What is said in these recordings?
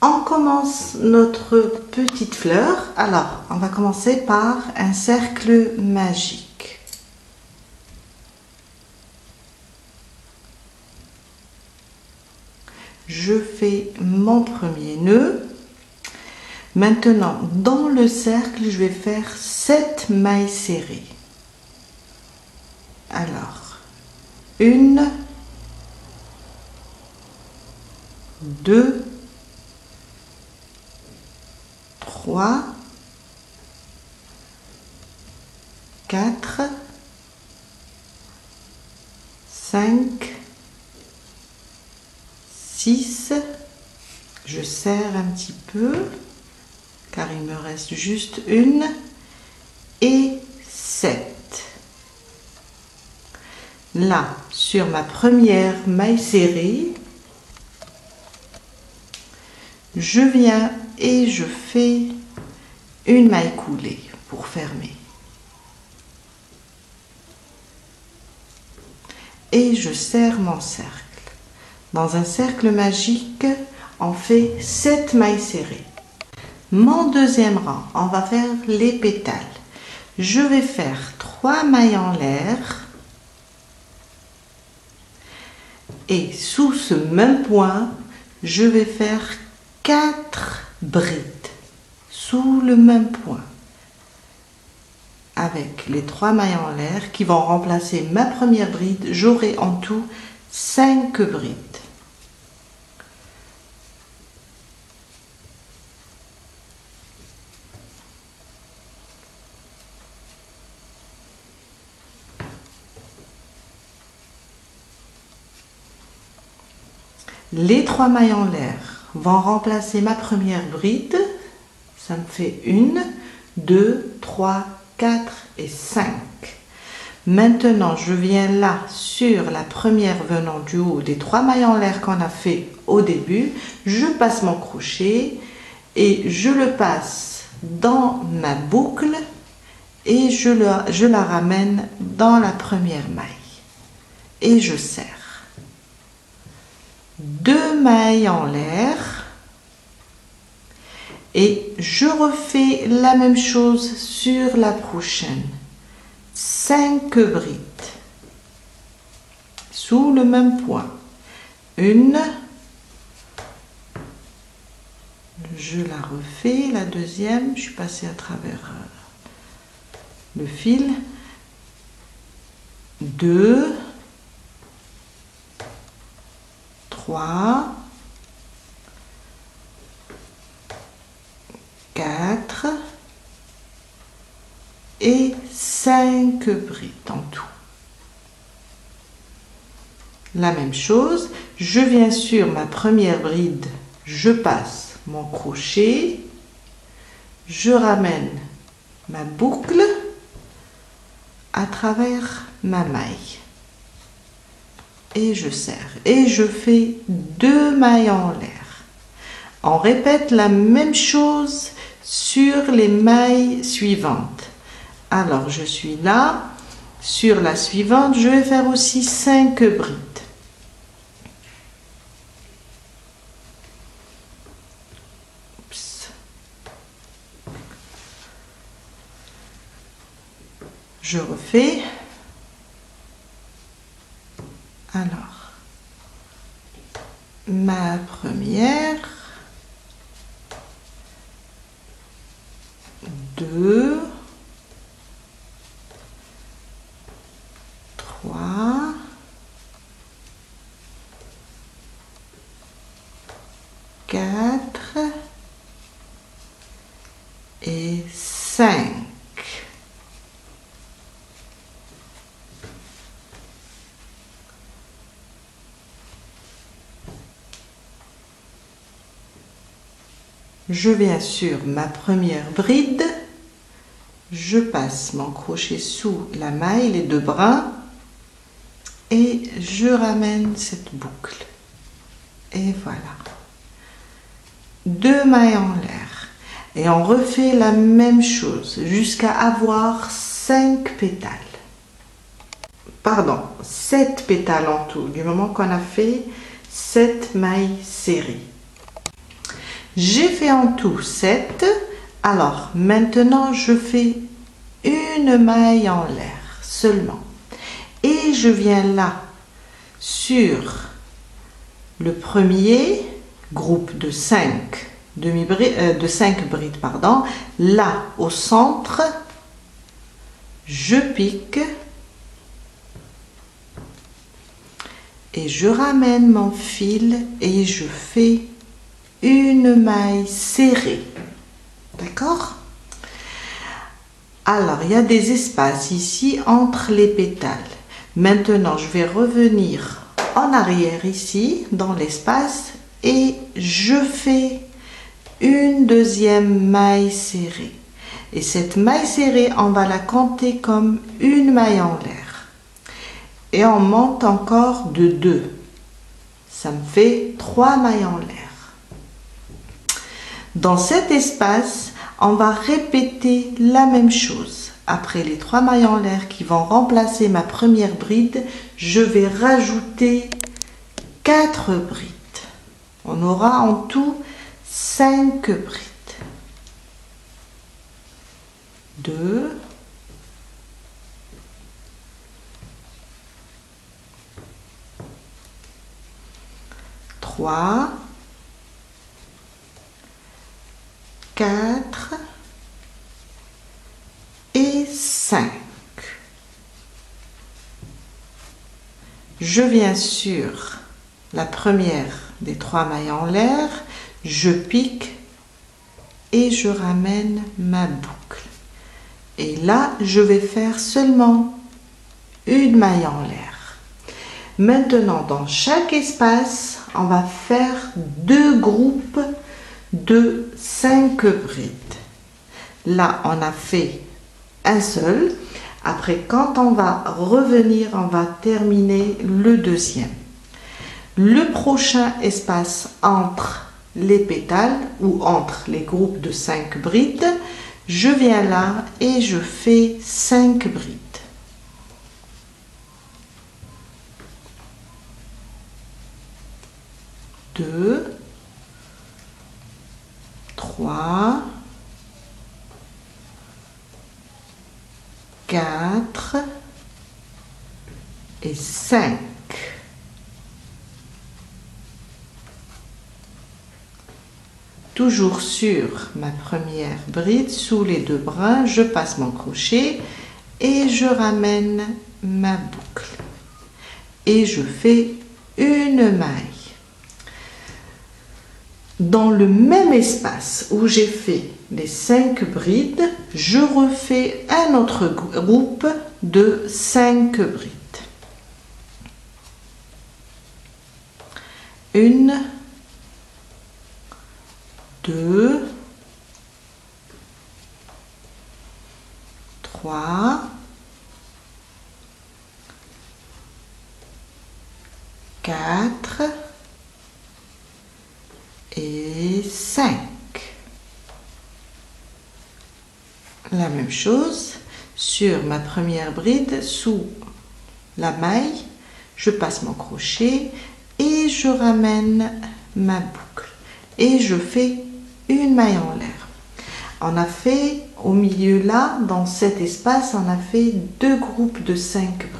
On commence notre petite fleur. Alors, on va commencer par un cercle magique. Je fais mon premier nœud. Maintenant, dans le cercle, je vais faire 7 mailles serrées. Alors, 1, 2, 3, 4, 5, 6, je serre un petit peu car il me reste juste une, et 7. Là, sur ma première maille serrée, je viens et je fais une maille coulée pour fermer. Et je serre mon cercle. Dans un cercle magique, on fait 7 mailles serrées. Mon deuxième rang, on va faire les pétales. Je vais faire 3 mailles en l'air. Et sous ce même point, je vais faire 4 brides sous le même point. Avec les 3 mailles en l'air qui vont remplacer ma première bride, j'aurai en tout 5 brides. Les 3 mailles en l'air vont remplacer ma première bride. Ça me fait 1, 2, 3, 4 et 5. Maintenant, je viens là sur la première venant du haut des 3 mailles en l'air qu'on a fait au début. Je passe mon crochet et je le passe dans ma boucle et je la ramène dans la première maille. Et je serre. 2 mailles en l'air et je refais la même chose sur la prochaine. 5 brides sous le même point. 1, je la refais, la deuxième, je suis passée à travers le fil. 2, 3, 4 et 5 brides en tout. La même chose, je viens sur ma première bride, je passe mon crochet, je ramène ma boucle à travers ma maille. Et je serre et je fais 2 mailles en l'air. On répète la même chose sur les mailles suivantes. Alors je suis là, sur la suivante, je vais faire aussi 5 brides. Oups. Je refais. Alors, ma première, 2, 3, 4 et 5. Je viens sur ma première bride, je passe mon crochet sous la maille, les 2 brins, et je ramène cette boucle. Et voilà. 2 mailles en l'air. Et on refait la même chose jusqu'à avoir 5 pétales. Pardon, 7 pétales en tout, du moment qu'on a fait 7 mailles serrées. J'ai fait en tout 7. Alors, maintenant, je fais une maille en l'air seulement. Et je viens là, sur le premier groupe de 5 brides, pardon. Là, au centre, je pique et je ramène mon fil et je fais une maille serrée. D'accord? Alors, il y a des espaces ici entre les pétales. Maintenant, je vais revenir en arrière ici, dans l'espace, et je fais une deuxième maille serrée. Et cette maille serrée, on va la compter comme une maille en l'air. Et on monte encore de 2. Ça me fait 3 mailles en l'air. Dans cet espace, on va répéter la même chose. Après les 3 mailles en l'air qui vont remplacer ma première bride, je vais rajouter 4 brides. On aura en tout 5 brides. 2, 3, 4 et 5. Je viens sur la première des 3 mailles en l'air, je pique et je ramène ma boucle. Et là, je vais faire seulement une maille en l'air. Maintenant, dans chaque espace, on va faire 2 groupes de 5 brides. Là, on a fait un seul. Après, quand on va revenir, on va terminer le deuxième. Le prochain espace entre les pétales ou entre les groupes de 5 brides, je viens là et je fais 5 brides. 2, 3, 4 et 5. Toujours sur ma première bride, sous les 2 brins, je passe mon crochet et je ramène ma boucle. Et je fais une maille. Dans le même espace où j'ai fait les 5 brides, je refais un autre groupe de 5 brides. 1, 2, 3, 4 et 5. La même chose sur ma première bride, sous la maille, je passe mon crochet et je ramène ma boucle et je fais une maille en l'air. On a fait au milieu là, dans cet espace, on a fait 2 groupes de 5 brides.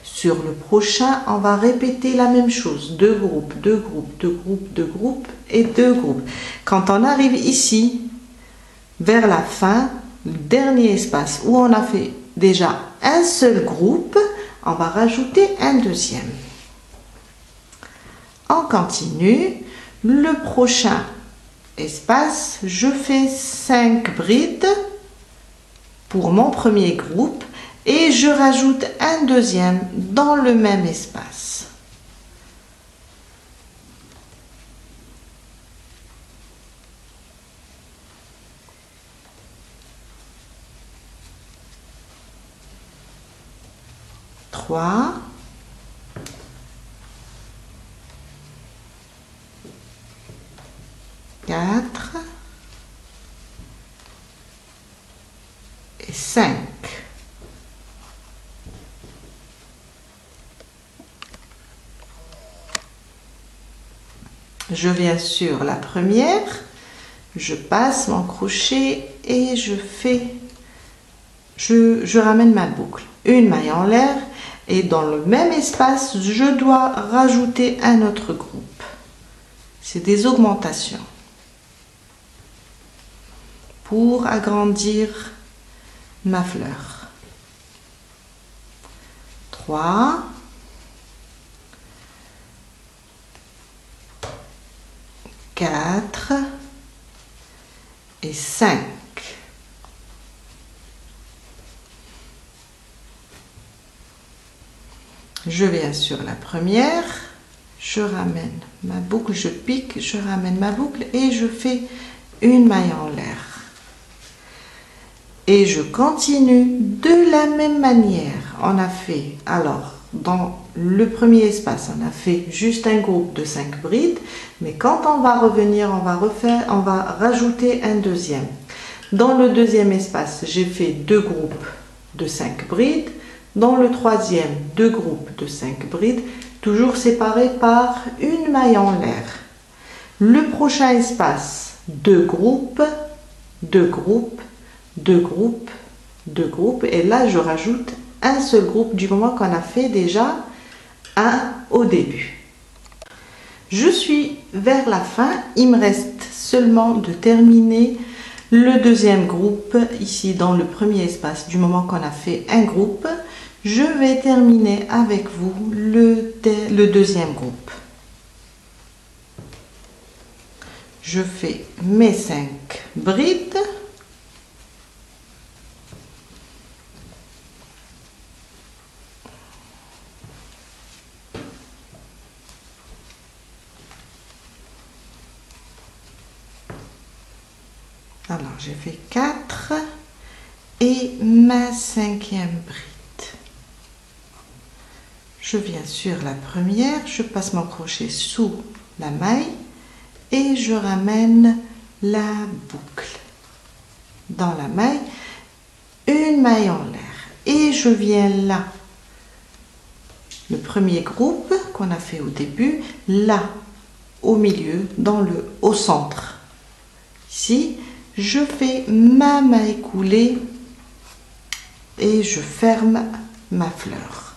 Sur le prochain, on va répéter la même chose. 2 groupes, 2 groupes, 2 groupes, 2 groupes et 2 groupes. Quand on arrive ici, vers la fin, le dernier espace où on a fait déjà un seul groupe, on va rajouter un deuxième. On continue. Le prochain espace, je fais 5 brides pour mon premier groupe et je rajoute un deuxième dans le même espace. Trois, 4 et 5. Je viens sur la première, je passe mon crochet et je ramène ma boucle. Une maille en l'air et dans le même espace, je dois rajouter un autre groupe. C'est des augmentations pour agrandir ma fleur. 3, 4 et 5. Je viens sur la première, je ramène ma boucle, je pique, je ramène ma boucle et je fais une maille en l'air. Et je continue de la même manière. On a fait, alors, dans le premier espace, on a fait juste un groupe de 5 brides, mais quand on va revenir, on va rajouter un deuxième. Dans le deuxième espace, j'ai fait 2 groupes de 5 brides. Dans le troisième, 2 groupes de 5 brides, toujours séparés par une maille en l'air. Le prochain espace, 2 groupes, 2 groupes, 2 groupes, 2 groupes, et là je rajoute un seul groupe du moment qu'on a fait déjà un au début. Je suis vers la fin, il me reste seulement de terminer le deuxième groupe ici dans le premier espace. Du moment qu'on a fait un groupe, je vais terminer avec vous le deuxième groupe. Je fais mes 5 brides. Alors, j'ai fait 4 et ma 5e bride. Je viens sur la première, je passe mon crochet sous la maille et je ramène la boucle dans la maille, une maille en l'air et je viens là, le premier groupe qu'on a fait au début, là au milieu, au centre. Ici, je fais ma maille coulée et je ferme ma fleur.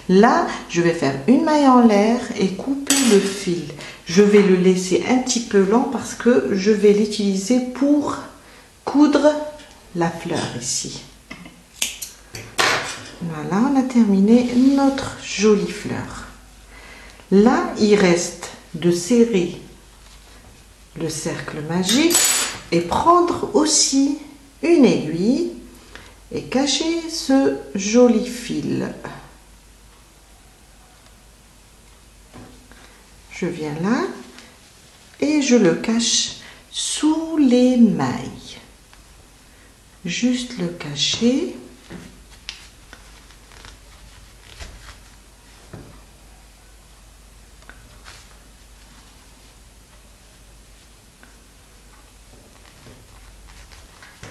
Là, je vais faire une maille en l'air et couper le fil. Je vais le laisser un petit peu lent parce que je vais l'utiliser pour coudre la fleur ici. Voilà, on a terminé notre jolie fleur. Là, il reste de serrer le cercle magique et prendre aussi une aiguille et cacher ce joli fil. Je viens là et je le cache sous les mailles. Juste le cacher.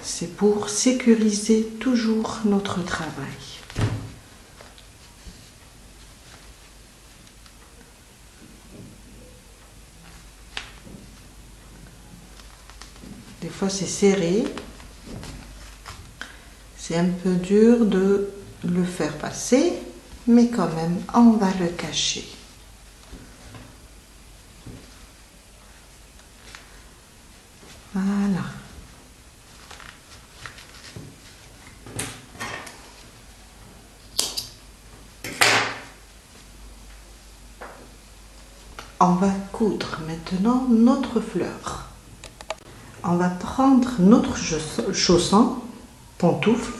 C'est pour sécuriser toujours notre travail. Des fois c'est serré, c'est un peu dur de le faire passer, mais quand même on va le cacher. Voilà. On va coudre maintenant notre fleur. On va prendre notre chausson, pantoufle,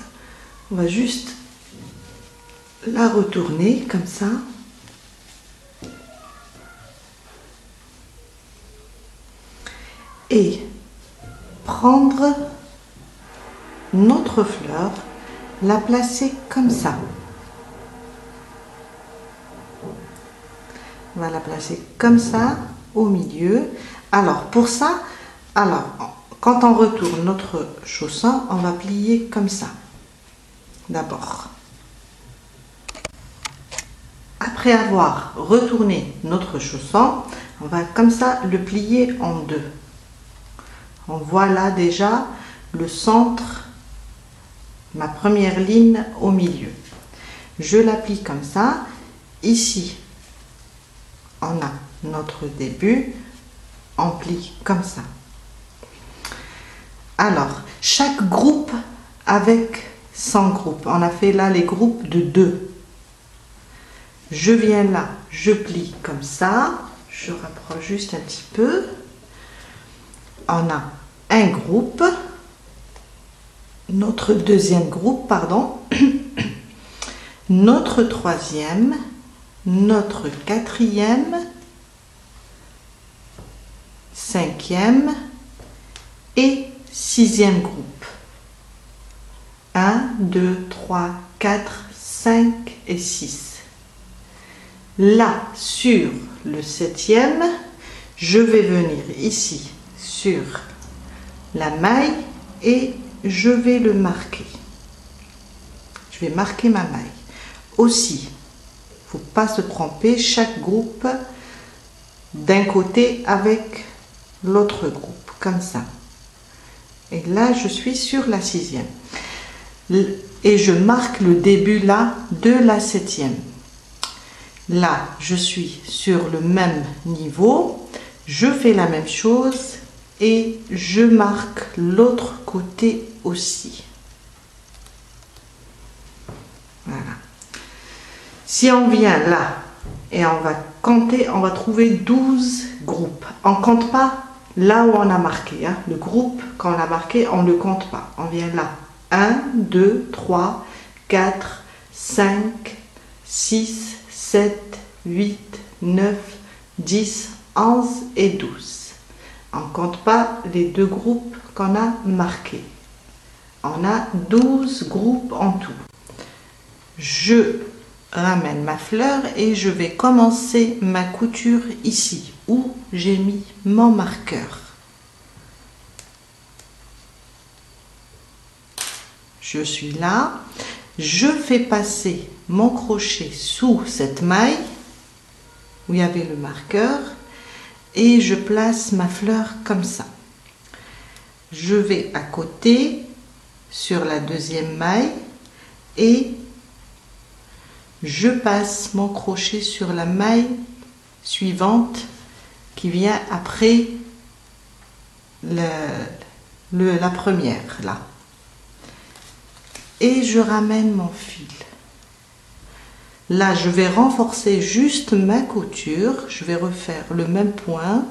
on va juste la retourner comme ça. Et prendre notre fleur, la placer comme ça. On va la placer comme ça au milieu. Alors pour ça, quand on retourne notre chausson, on va plier comme ça d'abord. Après après avoir retourné notre chausson, on va comme ça le plier en deux. On voit là déjà le centre, ma première ligne au milieu. Je la plie comme ça. Ici, on a notre début, on plie comme ça. Alors, chaque groupe avec son groupe. On a fait là les groupes de 2. Je viens là, je plie comme ça. Je rapproche juste un petit peu. On a un groupe, notre deuxième groupe, pardon, notre troisième, notre quatrième, cinquième et sixième groupe. 1, 2, 3, 4, 5 et 6. Là, sur le septième, je vais venir ici sur la maille et je vais le marquer. Je vais marquer ma maille. Aussi, il ne faut pas se tromper, chaque groupe d'un côté avec l'autre groupe, comme ça. Et là, je suis sur la sixième. Et je marque le début là de la septième. Là, je suis sur le même niveau. Je fais la même chose et je marque l'autre côté aussi. Voilà. Si on vient là et on va compter, on va trouver 12 groupes. On ne compte pas là où on a marqué. Hein. Le groupe, quand on a marqué, on ne le compte pas. On vient là. 1, 2, 3, 4, 5, 6, 7, 8, 9, 10, 11 et 12. On ne compte pas les 2 groupes qu'on a marqués. On a 12 groupes en tout. Je ramène ma fleur et je vais commencer ma couture ici où j'ai mis mon marqueur. Je suis là, je fais passer mon crochet sous cette maille où il y avait le marqueur et je place ma fleur comme ça. Je vais à côté sur la deuxième maille et je passe mon crochet sur la maille suivante qui vient après la première là. Et je ramène mon fil. Là, je vais renforcer juste ma couture. Je vais refaire le même point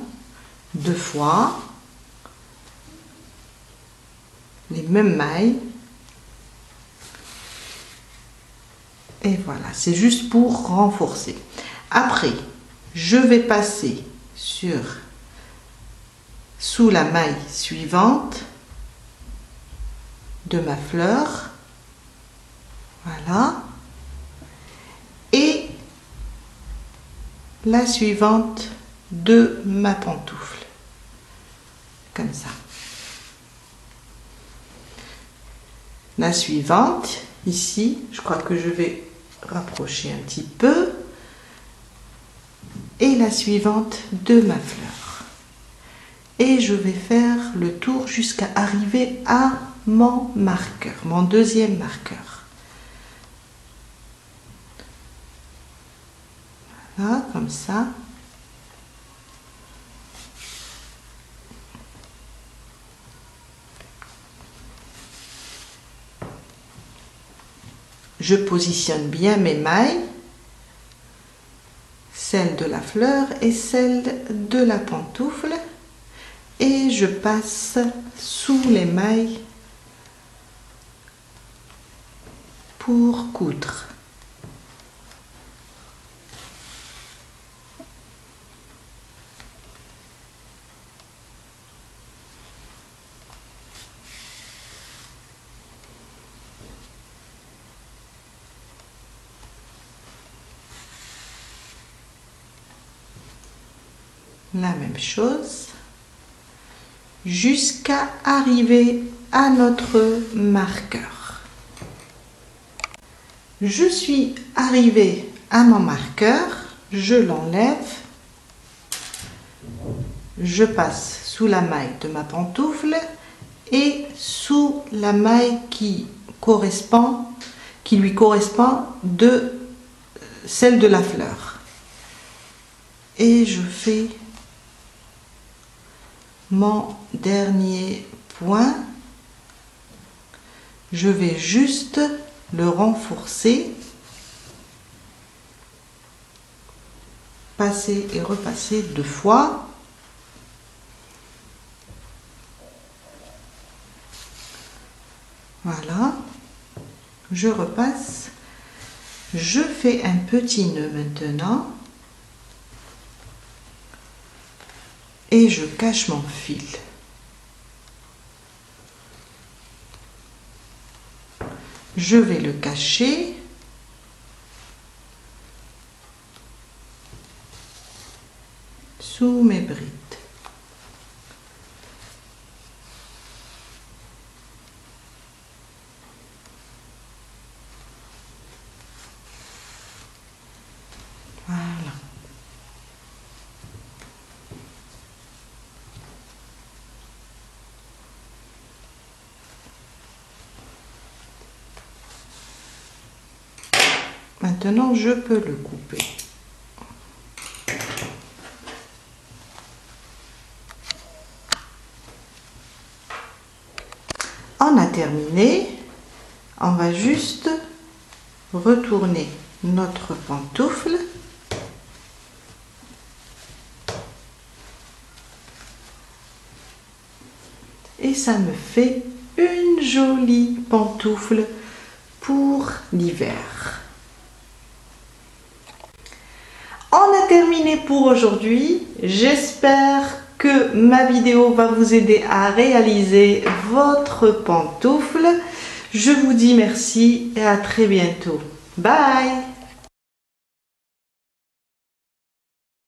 2 fois. Les mêmes mailles. Et voilà, c'est juste pour renforcer. Après, je vais passer sous la maille suivante de ma fleur. Voilà. Et la suivante de ma pantoufle. Comme ça. La suivante, ici, je crois que je vais rapprocher un petit peu. Et la suivante de ma fleur. Et je vais faire le tour jusqu'à arriver à mon marqueur, mon deuxième marqueur. Voilà, comme ça. Je positionne bien mes mailles, celle de la fleur et celle de la pantoufle, et je passe sous les mailles pour coudre. La même chose jusqu'à arriver à notre marqueur. Je suis arrivée à mon marqueur, je l'enlève, je passe sous la maille de ma pantoufle et sous la maille qui lui correspond de celle de la fleur. Et je fais mon dernier point. Je vais juste le renforcer, passer et repasser 2 fois. Voilà, je repasse, je fais un petit nœud maintenant et je cache mon fil. Je vais le cacher sous mes brides. Voilà. Maintenant, je peux le couper. On a terminé. On va juste retourner notre pantoufle. Et ça me fait une jolie pantoufle pour l'hiver. On a terminé pour aujourd'hui. J'espère que ma vidéo va vous aider à réaliser votre pantoufle. Je vous dis merci et à très bientôt. Bye!